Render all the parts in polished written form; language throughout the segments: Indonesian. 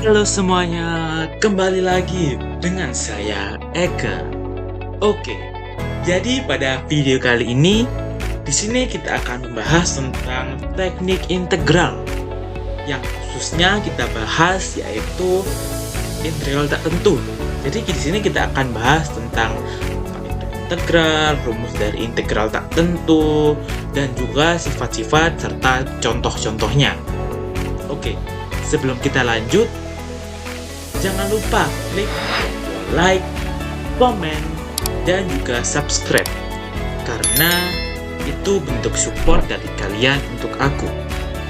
Halo semuanya, kembali lagi dengan saya Eka. Oke, jadi pada video kali ini di sini kita akan membahas tentang teknik integral yang khususnya kita bahas yaitu integral tak tentu. Jadi di sini kita akan bahas tentang integral, rumus dari integral tak tentu, dan juga sifat-sifat serta contoh-contohnya. Oke, sebelum kita lanjut, jangan lupa klik like, komen, dan juga subscribe karena itu bentuk support dari kalian untuk aku.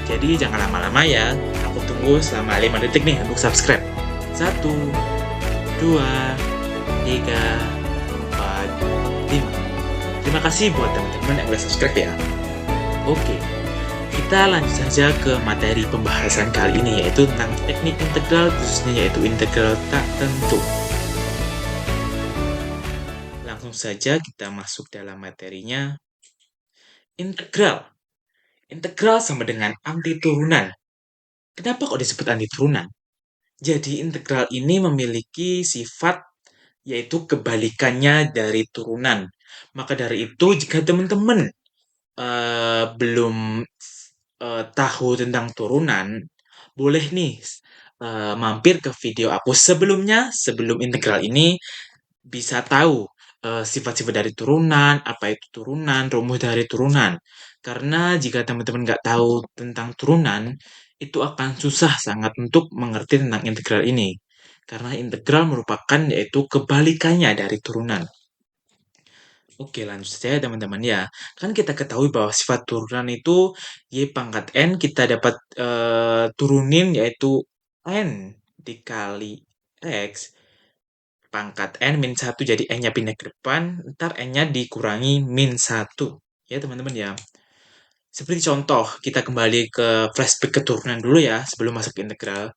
Jadi jangan lama-lama ya, aku tunggu selama 5 detik nih untuk subscribe. 1, 2, 3, 4, 5. Terima kasih buat teman-teman yang udah subscribe ya. Oke, kita lanjut saja ke materi pembahasan kali ini yaitu tentang teknik integral, khususnya yaitu integral tak tentu. Langsung saja kita masuk dalam materinya. Integral. Integral sama dengan antiturunan. Kenapa kok disebut antiturunan? Jadi integral ini memiliki sifat yaitu kebalikannya dari turunan. Maka dari itu jika teman-teman belum tahu tentang turunan, boleh nih mampir ke video aku sebelumnya, sebelum integral ini bisa tahu sifat-sifat dari turunan, apa itu turunan, rumus dari turunan. Karena jika teman-teman nggak tahu tentang turunan, itu akan susah sangat untuk mengerti tentang integral ini. Karena integral merupakan yaitu kebalikannya dari turunan. Oke, lanjut saja teman-teman ya. Kan kita ketahui bahwa sifat turunan itu Y pangkat N kita dapat turunin yaitu N dikali X pangkat N min 1 jadi N-nya pindah ke depan, ntar N-nya dikurangi min 1. Ya teman-teman ya. Seperti contoh, kita kembali ke flashback keturunan dulu ya, sebelum masuk ke integral.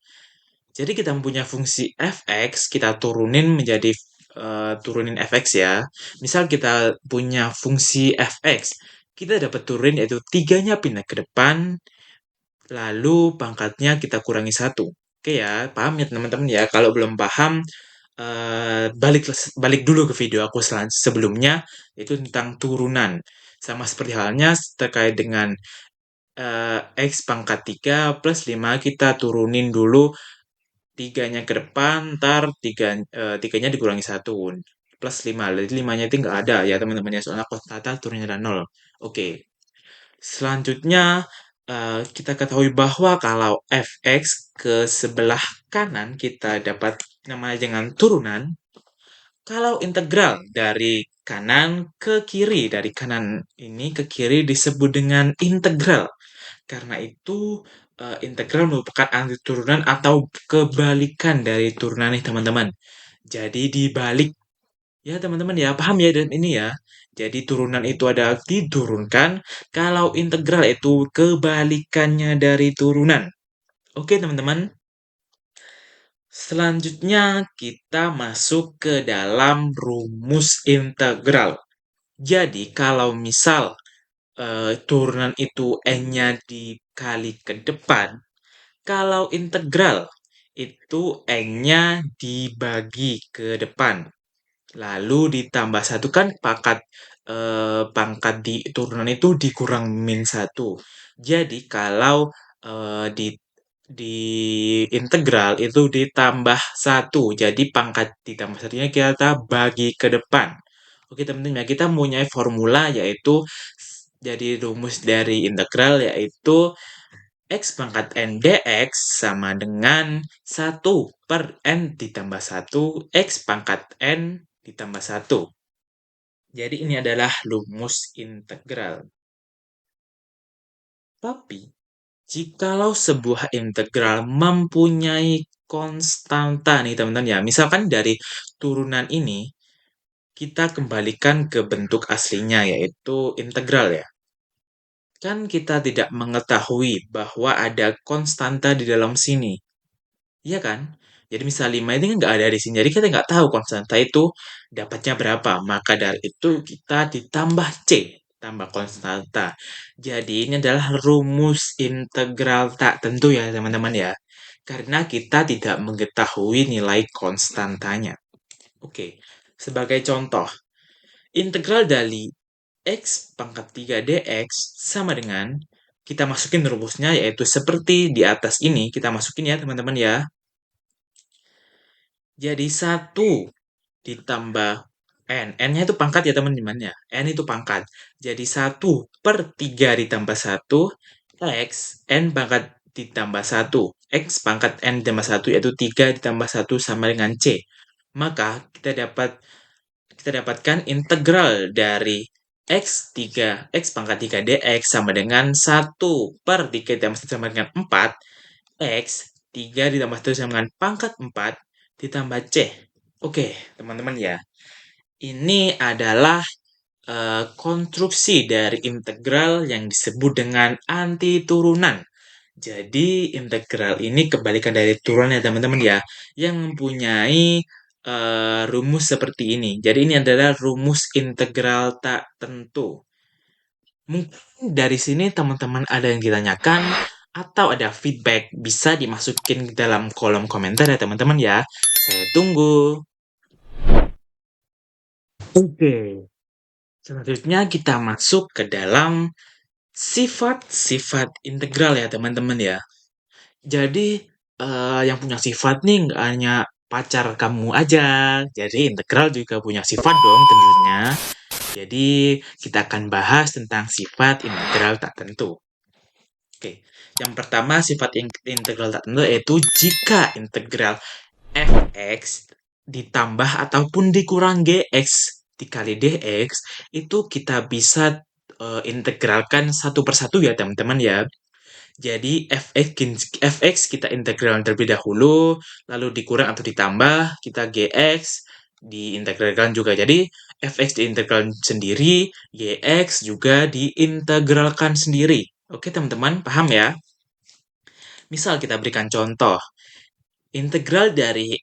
Jadi kita mempunyai fungsi fx, kita turunin menjadi turunin fx ya. Misal kita punya fungsi fx, kita dapat turunin yaitu 3-nya pindah ke depan, lalu pangkatnya kita kurangi 1. Oke ya, paham ya teman-teman ya. Kalau belum paham, balik balik dulu ke video aku sebelumnya, itu tentang turunan. Sama seperti halnya terkait dengan X pangkat 3 plus 5, kita turunin dulu 3-nya ke depan, ntar 3-nya dikurangi 1 plus 5. Jadi 5-nya itu nggak ada ya teman-teman ya, soalnya konstanta turunnya adalah 0. Oke. Selanjutnya, kita ketahui bahwa kalau fx ke sebelah kanan kita dapat namanya dengan turunan. Kalau integral dari kanan ke kiri, dari kanan ini ke kiri disebut dengan integral. Karena itu, integral merupakan antiturunan atau kebalikan dari turunan nih teman-teman. Jadi dibalik. Ya teman-teman ya, paham ya dan ini ya. Jadi turunan itu adalah diturunkan, kalau integral itu kebalikannya dari turunan. Oke teman-teman. Selanjutnya kita masuk ke dalam rumus integral. Jadi kalau misal turunan itu n-nya dikali ke depan, kalau integral itu n-nya dibagi ke depan. Lalu ditambah 1 kan pangkat di turunan itu dikurang min 1. Jadi kalau di integral itu ditambah 1. Jadi pangkat ditambah 1-nya kita bagi ke depan. Oke teman-teman, ya, kita mempunyai formula yaitu jadi rumus dari integral yaitu X pangkat N dx sama dengan 1 per N ditambah 1 X pangkat N ditambah 1. Jadi ini adalah rumus integral. Tapi, jikalau sebuah integral mempunyai konstanta nih teman-teman ya, misalkan dari turunan ini, kita kembalikan ke bentuk aslinya yaitu integral ya. Kan kita tidak mengetahui bahwa ada konstanta di dalam sini. Iya kan? Jadi misal 5 ini nggak ada di sini. Jadi kita nggak tahu konstanta itu dapatnya berapa. Maka dari itu kita ditambah C. Tambah konstanta. Jadi ini adalah rumus integral tak tentu ya teman-teman ya. karena kita tidak mengetahui nilai konstantanya. Oke, sebagai contoh, integral dari x pangkat 3 dx sama dengan, kita masukin rumusnya yaitu seperti di atas ini, kita masukin ya teman-teman ya. Jadi 1 ditambah n. N-nya itu pangkat ya teman-teman ya. N itu pangkat. Jadi 1/3 ditambah 1, X, N pangkat ditambah 1. X pangkat N ditambah 1 yaitu 3 ditambah 1 sama dengan C. Maka kita dapatkan integral dari X pangkat 3 dx sama dengan 1/3 ditambah 1 sama dengan 4. X, 3 ditambah 1 sama dengan pangkat 4 ditambah C. Oke, teman-teman ya. Ini adalah konstruksi dari integral yang disebut dengan antiturunan. Jadi, integral ini kebalikan dari turunan ya teman-teman ya, yang mempunyai rumus seperti ini. Jadi, ini adalah rumus integral tak tentu. Mungkin dari sini teman-teman ada yang ditanyakan atau ada feedback, bisa dimasukin ke dalam kolom komentar ya teman-teman ya. Saya tunggu. Oke, selanjutnya kita masuk ke dalam sifat-sifat integral ya teman-teman ya. Jadi yang punya sifat nih nggak hanya pacar kamu aja. Jadi integral juga punya sifat dong tentunya. Jadi kita akan bahas tentang sifat integral tak tentu. Oke, yang pertama sifat integral tak tentu yaitu jika integral fx ditambah ataupun dikurang gx dikali dx itu kita bisa integralkan satu persatu ya teman-teman ya. Jadi fx kita integral terlebih dahulu, lalu dikurang atau ditambah, kita gx diintegralkan juga. Jadi fx diintegralkan sendiri, gx juga diintegralkan sendiri. Oke teman-teman, paham ya? Misal kita berikan contoh. Integral dari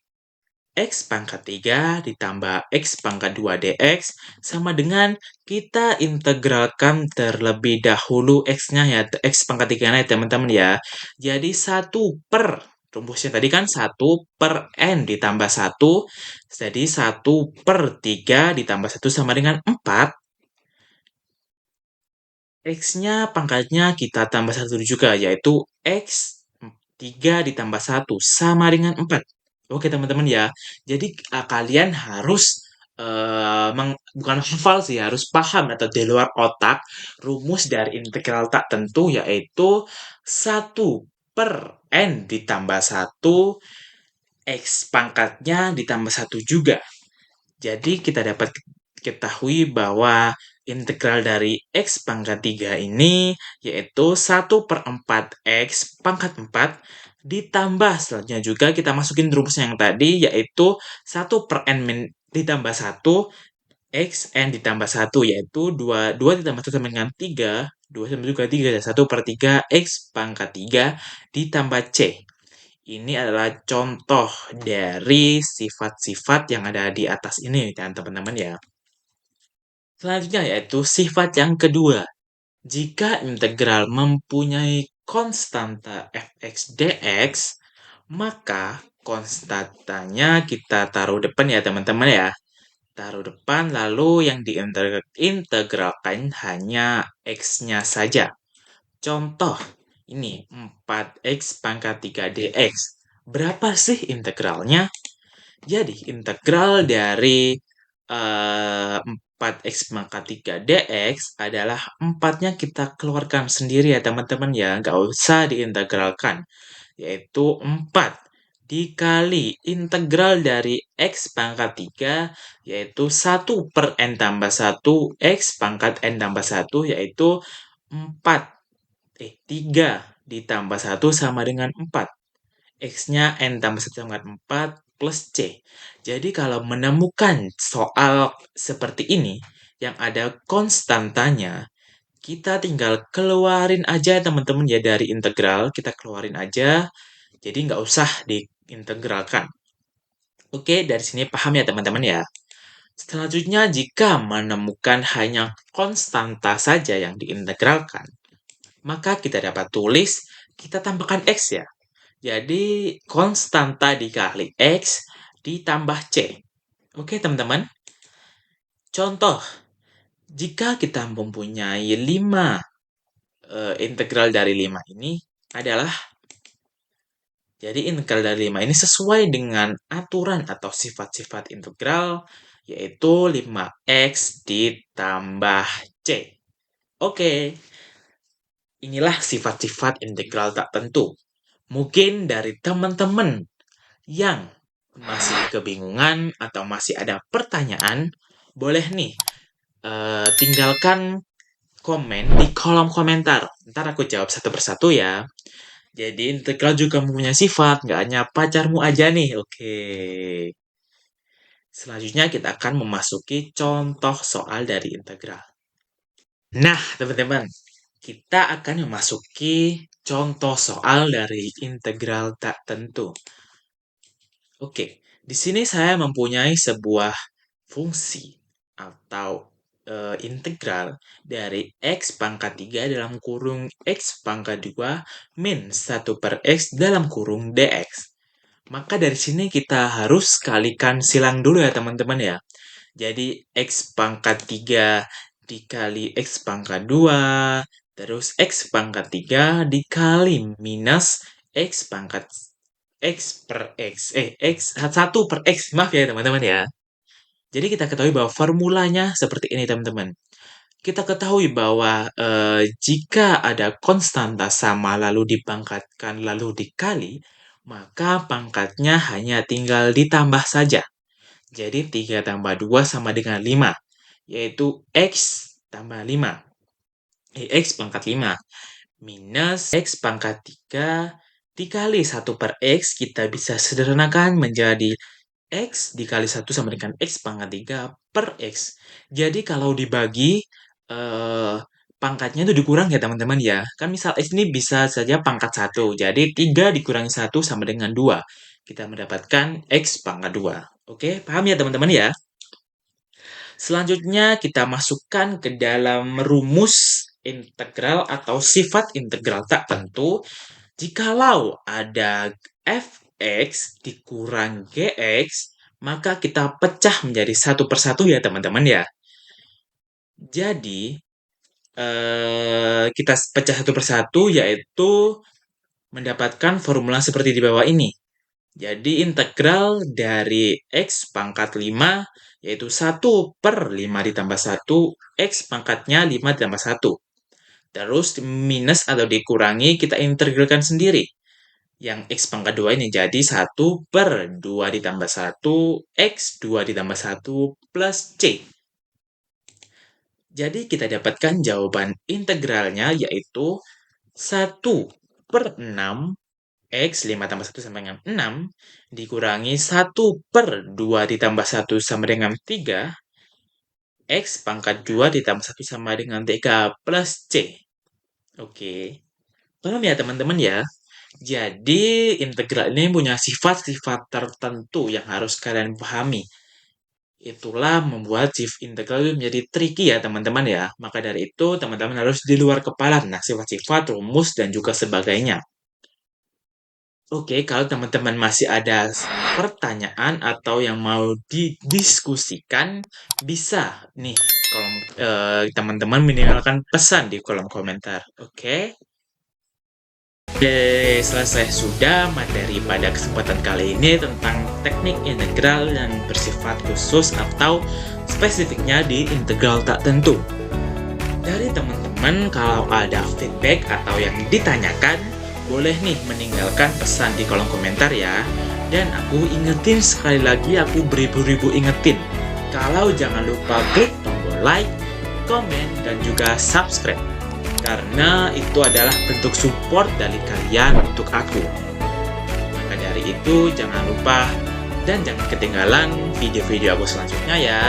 x pangkat 3 ditambah x pangkat 2 dx sama dengan kita integralkan terlebih dahulu x-nya ya, x pangkat 3 ya teman-teman ya. Jadi 1 per, rumusnya tadi kan 1 per n ditambah 1, jadi 1/3 ditambah 1 sama dengan 4. X-nya pangkatnya kita tambah 1 juga, yaitu X 3 ditambah 1 sama dengan 4. Oke teman-teman ya, jadi kalian harus bukan hafal sih, harus paham atau di luar otak rumus dari integral tak tentu yaitu 1 per n ditambah 1 X pangkatnya ditambah 1 juga. Jadi kita dapat ketahui bahwa integral dari X pangkat 3 ini yaitu 1/4 X pangkat 4 ditambah selanjutnya juga kita masukin rumusnya yang tadi yaitu 1 per n ditambah 1 X n ditambah 1 yaitu 2 ditambah 1 sama dengan 3, 2 sama juga 3 dan 1/3 X pangkat 3 ditambah C. Ini adalah contoh dari sifat-sifat yang ada di atas ini teman-teman ya. Selanjutnya yaitu sifat yang kedua. Jika integral mempunyai konstanta fx dx, maka konstantanya kita taruh depan ya teman-teman ya. Taruh depan lalu yang diintegralkan hanya x-nya saja. Contoh, ini 4x pangkat 3 dx. Berapa sih integralnya? Jadi, integral dari 4x pangkat 3 dx adalah 4-nya kita keluarkan sendiri ya teman-teman ya, nggak usah diintegralkan. Yaitu 4 dikali integral dari x pangkat 3, yaitu 1 per n tambah 1, x pangkat n tambah 1, yaitu 3 ditambah 1 sama dengan 4. X-nya n tambah 1 sama dengan 4 plus C. Jadi kalau menemukan soal seperti ini, yang ada konstantanya, kita tinggal keluarin aja teman-teman ya dari integral, kita keluarin aja, jadi nggak usah diintegralkan. Oke, dari sini paham ya teman-teman ya? Selanjutnya, jika menemukan hanya konstanta saja yang diintegralkan, maka kita dapat tulis, kita tambahkan X ya. Jadi, konstanta dikali X ditambah C. Oke, teman-teman. Contoh, jika kita mempunyai 5, integral dari 5 ini adalah, jadi integral dari 5 ini sesuai dengan aturan atau sifat-sifat integral, yaitu 5x ditambah C. Oke, inilah sifat-sifat integral tak tentu. Mungkin dari teman-teman yang masih kebingungan atau masih ada pertanyaan, boleh nih tinggalkan komen di kolom komentar. Ntar aku jawab satu persatu ya. Jadi integral juga mempunyai sifat, nggak hanya pacarmu aja nih. Oke. Selanjutnya kita akan memasuki contoh soal dari integral. Nah, teman-teman, kita akan memasuki contoh soal dari integral tak tentu. Oke, di sini saya mempunyai sebuah fungsi atau integral dari x pangkat 3 dalam kurung x pangkat 2 min 1 per x dalam kurung dx. Maka dari sini kita harus kalikan silang dulu ya teman-teman ya. Jadi x pangkat 3 dikali x pangkat 2, terus x pangkat 3 dikali minus x pangkat x per x. X 1 per x. Maaf ya teman-teman ya. Jadi kita ketahui bahwa formulanya seperti ini teman-teman. Kita ketahui bahwa jika ada konstanta sama lalu dipangkatkan lalu dikali, maka pangkatnya hanya tinggal ditambah saja. Jadi 3 tambah 2 sama dengan 5, yaitu x tambah 5. X pangkat 5 minus x pangkat 3 dikali 1 per x, kita bisa sederhanakan menjadi x dikali 1 sama dengan x pangkat 3 per x. Jadi kalau dibagi, pangkatnya itu dikurang ya teman-teman ya. Kan misal x ini bisa saja pangkat 1. Jadi 3 dikurangi 1 sama dengan 2. Kita mendapatkan x pangkat 2. Oke, paham ya teman-teman ya? Selanjutnya kita masukkan ke dalam rumus integral atau sifat integral tak tentu. Jikalau ada fx dikurang gx, maka kita pecah menjadi satu persatu ya teman-teman ya. Jadi, kita pecah satu persatu yaitu mendapatkan formula seperti di bawah ini. Jadi integral dari x pangkat 5 yaitu 1 per 5 ditambah 1, x pangkatnya 5 ditambah 1. Terus minus atau dikurangi kita integralkan sendiri. Yang x pangkat 2 ini jadi 1 per 2 ditambah 1, x 2 ditambah 1 plus c. Jadi kita dapatkan jawaban integralnya yaitu 1 per 6 x 5 tambah 1 sama dengan 6 dikurangi 1 per 2 ditambah 1 sama dengan 3 x pangkat 2 ditambah 1 sama dengan 3 plus c. Oke. Paham ya teman-teman ya? Jadi integral ini punya sifat-sifat tertentu yang harus kalian pahami. Itulah membuat integral itu menjadi tricky ya teman-teman ya. Maka dari itu teman-teman harus di luar kepala nah sifat-sifat, rumus, dan juga sebagainya. Oke, kalau teman-teman masih ada pertanyaan atau yang mau didiskusikan, bisa nih teman-teman meninggalkan pesan di kolom komentar. Oke? Oke, selesai sudah materi pada kesempatan kali ini tentang teknik integral yang bersifat khusus atau spesifiknya di integral tak tentu. Dari teman-teman, kalau ada feedback atau yang ditanyakan, boleh nih meninggalkan pesan di kolom komentar ya. Dan aku ingetin sekali lagi, aku beribu-ribu ingetin. Kalau jangan lupa klik tombol like, komen, dan juga subscribe. Karena itu adalah bentuk support dari kalian untuk aku. Maka dari itu jangan lupa dan jangan ketinggalan video-video aku selanjutnya ya.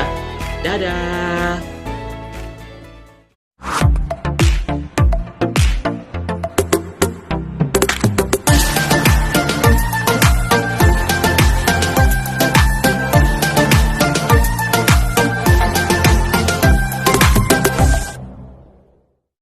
Dadah!